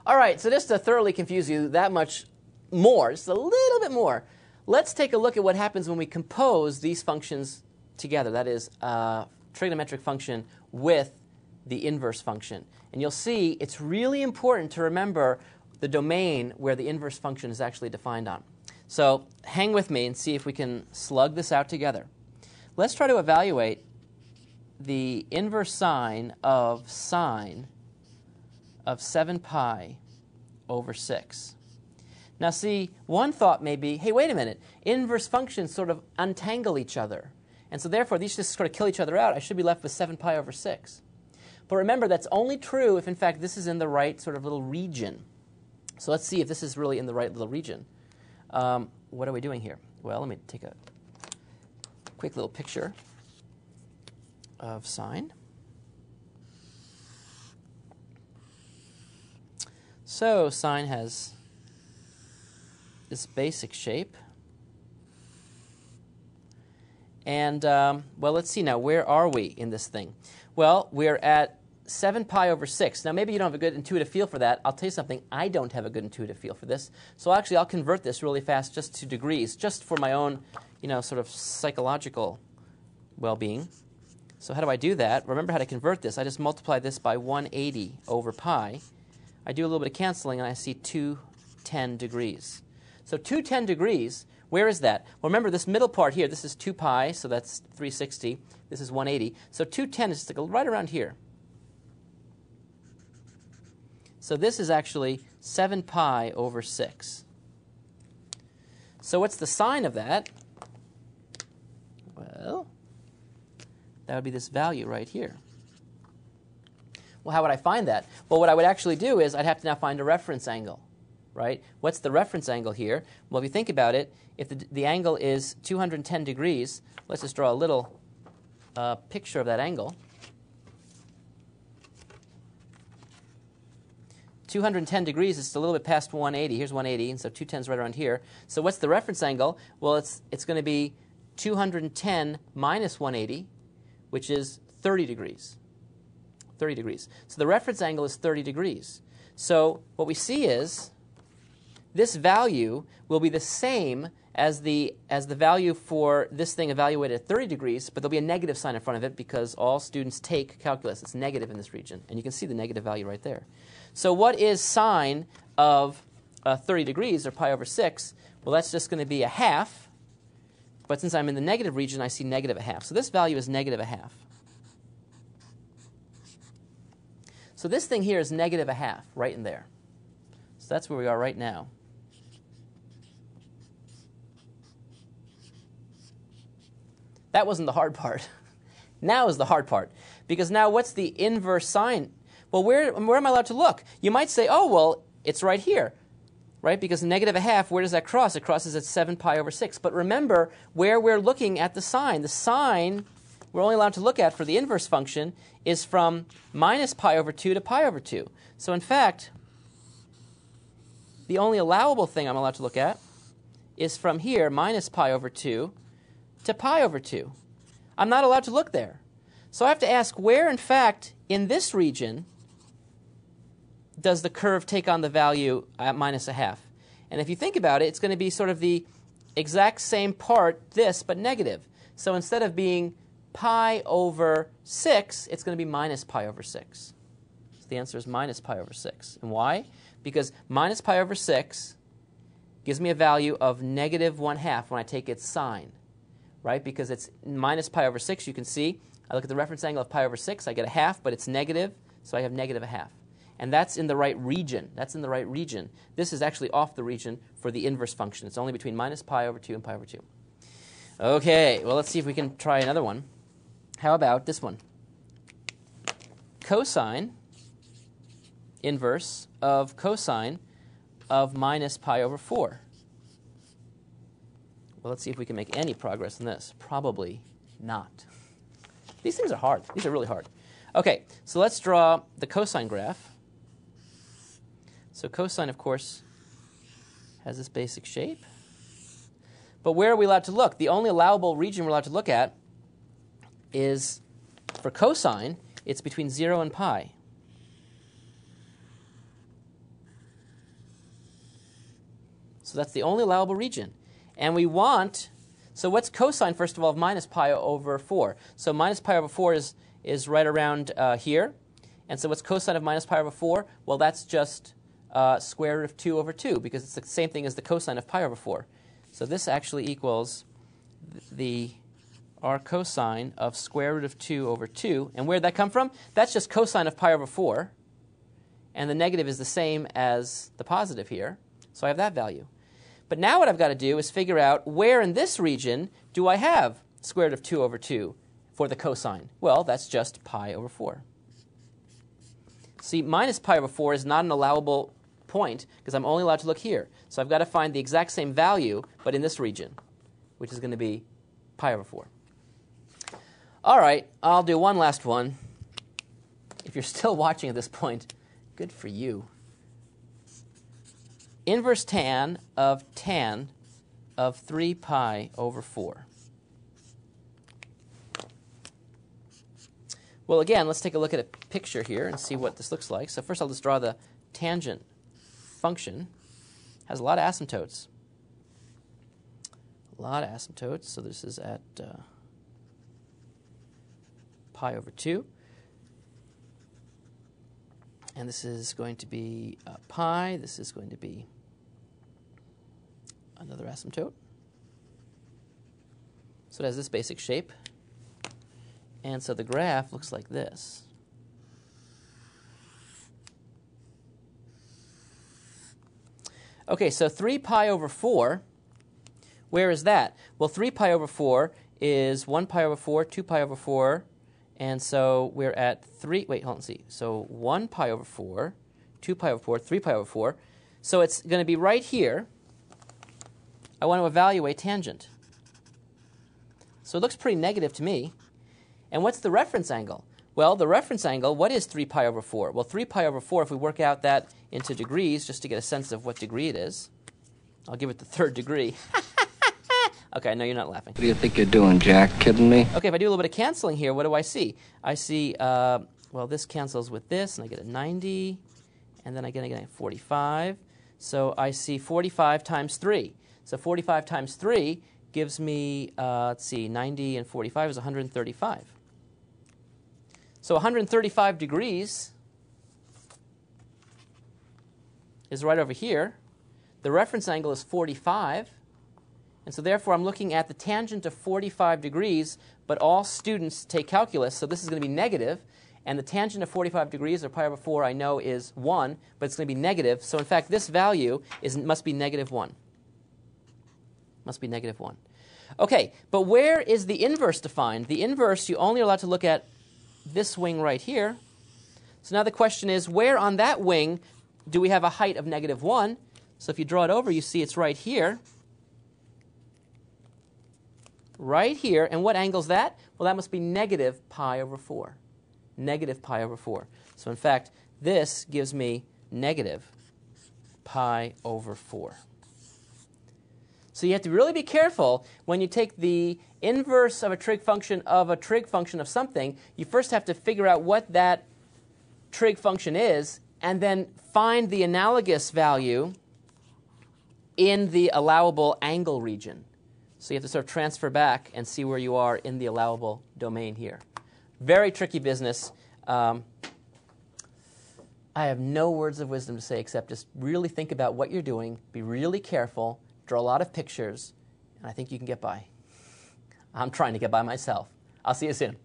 All right, so just to thoroughly confuse you that much more, just a little bit more, let's take a look at what happens when we compose these functions together. That is, a trigonometric function with the inverse function. And you'll see it's really important to remember the domain where the inverse function is actually defined on. So hang with me and see if we can slug this out together. Let's try to evaluate the inverse sine of 7 pi over 6. Now see, one thought may be, hey, wait a minute, inverse functions sort of untangle each other. And so therefore, these just sort of kill each other out. I should be left with 7 pi over 6. But remember, that's only true if, in fact, this is in the right sort of little region. So let's see if this is really in the right little region. What are we doing here? Well, let me take a quick little picture of sine. So sine has this basic shape. And, well, let's see now. Where are we in this thing? Well, we're at 7 pi over 6. Now, maybe you don't have a good intuitive feel for that. I'll tell you something. I don't have a good intuitive feel for this. So actually, I'll convert this really fast just to degrees, just for my own, sort of psychological well-being. So how do I do that? Remember how to convert this. I just multiply this by 180 over pi. I do a little bit of canceling, and I see 210 degrees. So 210 degrees, where is that? Well, remember, this middle part here, this is 2 pi, so that's 360. This is 180. So 210 is right around here. So this is actually 7 pi over 6. So what's the sine of that? Well, that would be this value right here. Well, how would I find that? Well, what I would actually do is I'd have to now find a reference angle, right? What's the reference angle here? Well, if you think about it, if the angle is 210 degrees, let's just draw a little picture of that angle. 210 degrees is a little bit past 180. Here's 180, and so 210 is right around here. So what's the reference angle? Well, it's going to be 210 minus 180, which is 30 degrees. 30 degrees. So the reference angle is 30 degrees. So what we see is this value will be the same as the value for this thing evaluated at 30 degrees, but there'll be a negative sign in front of it because all students take calculus. It's negative in this region, and you can see the negative value right there. So what is sine of 30 degrees, or pi over 6? Well, that's just going to be a half, but since I'm in the negative region, I see negative a half. So this value is negative a half. So this thing here is negative a half, right in there. So that's where we are right now. That wasn't the hard part. Now is the hard part. Because now what's the inverse sine? Well, where am I allowed to look? You might say, oh, well, it's right here, right? Because negative a half, where does that cross? It crosses at 7 pi over 6. But remember where we're looking at the sine. The sine we're only allowed to look at for the inverse function is from minus pi over 2 to pi over 2. So in fact, the only allowable thing I'm allowed to look at is from here, minus pi over 2 to pi over 2. I'm not allowed to look there. So I have to ask where, in fact, in this region does the curve take on the value at minus a half? And if you think about it, it's going to be sort of the exact same part, this, but negative. So instead of being pi over 6, it's going to be minus pi over 6. So the answer is minus pi over 6. And why? Because minus pi over 6 gives me a value of negative 1/2 when I take its sine, right? Because it's minus pi over 6, you can see. I look at the reference angle of pi over 6, I get a half, but it's negative, so I have negative a half. And that's in the right region. That's in the right region. This is actually off the region for the inverse function. It's only between minus pi over 2 and pi over 2. Okay, well, let's see if we can try another one. How about this one? Cosine inverse of cosine of minus pi over 4. Well, let's see if we can make any progress in this. Probably not. These things are hard. These are really hard. Okay, so let's draw the cosine graph. So cosine, of course, has this basic shape. But where are we allowed to look? The only allowable region we're allowed to look at is, for cosine, it's between 0 and pi. So that's the only allowable region. And we want, so what's cosine, first of all, of minus pi over 4? So minus pi over 4 is right around here. And so what's cosine of minus pi over 4? Well, that's just square root of 2 over 2, because it's the same thing as the cosine of pi over 4. So this actually equals the our cosine of square root of 2 over 2. And where did that come from? That's just cosine of pi over 4. And the negative is the same as the positive here. So I have that value. But now what I've got to do is figure out where in this region do I have square root of 2 over 2 for the cosine. Well, that's just pi over 4. See, minus pi over 4 is not an allowable point because I'm only allowed to look here. So I've got to find the exact same value, but in this region, which is going to be pi over 4. All right, I'll do one last one. If you're still watching at this point, good for you. Inverse tan of 3 pi over 4. Well, again, let's take a look at a picture here and see what this looks like. So first I'll just draw the tangent function. It has a lot of asymptotes. A lot of asymptotes. So this is at pi over 2. And this is going to be pi. This is going to be another asymptote. So it has this basic shape. And so the graph looks like this. Okay, so 3 pi over 4, where is that? Well, 3 pi over 4 is 1 pi over 4, 2 pi over 4, and so we're at 3, wait, hold on, see. So 1 pi over 4, 2 pi over 4, 3 pi over 4. So it's going to be right here. I want to evaluate tangent. So it looks pretty negative to me. And what's the reference angle? Well, the reference angle, what is 3 pi over 4? Well, 3 pi over 4, if we work out that into degrees, just to get a sense of what degree it is, I'll give it the third degree. Okay, I know you're not laughing. What do you think you're doing, Jack? Kidding me? Okay, if I do a little bit of canceling here, what do I see? I see, well, this cancels with this, and I get a 90, and then I get a 45. So I see 45 times 3. So 45 times 3 gives me, let's see, 90 and 45 is 135. So 135 degrees is right over here. The reference angle is 45. And so therefore, I'm looking at the tangent of 45 degrees, but all students take calculus, so this is going to be negative. And the tangent of 45 degrees, or pi over 4, I know is 1, but it's going to be negative. So in fact, this value must be negative 1. Must be negative 1. Okay, but where is the inverse defined? The inverse, you only are allowed to look at this wing right here. So now the question is, where on that wing do we have a height of negative 1? So if you draw it over, you see it's right here. Right here. And what angle is that? Well, that must be negative pi over 4. Negative pi over 4. So in fact, this gives me negative pi over 4. So you have to really be careful when you take the inverse of a trig function of something. You first have to figure out what that trig function is, and then find the analogous value in the allowable angle region. So you have to sort of transfer back and see where you are in the allowable domain here. Very tricky business. I have no words of wisdom to say except just really think about what you're doing, be really careful, draw a lot of pictures, and I think you can get by. I'm trying to get by myself. I'll see you soon.